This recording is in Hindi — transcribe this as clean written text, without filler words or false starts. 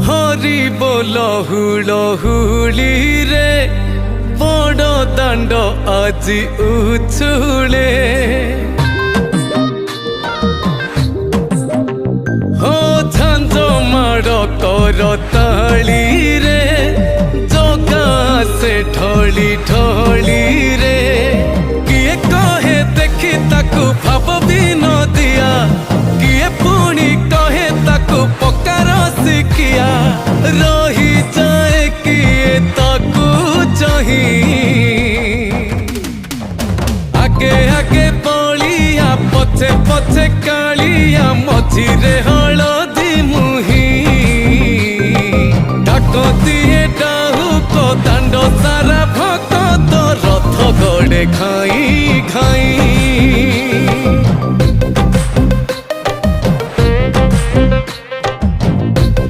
हरि बोल हुलहुली रे बड़ दांड आजी उछुले हो झांझ माड़ करताली रे जगा से ढली ढली रे किए कहे देखी ताकू भाव भी न दिया किए पुणी कहे ताकू पकार सिकिया रही जाए किए ताकू चाही आगे आगे बलिया पछे पछे कालिया मझिरे हलदी मुही डाकती डाहु को दांड सारा भक्त रथ गड़े खा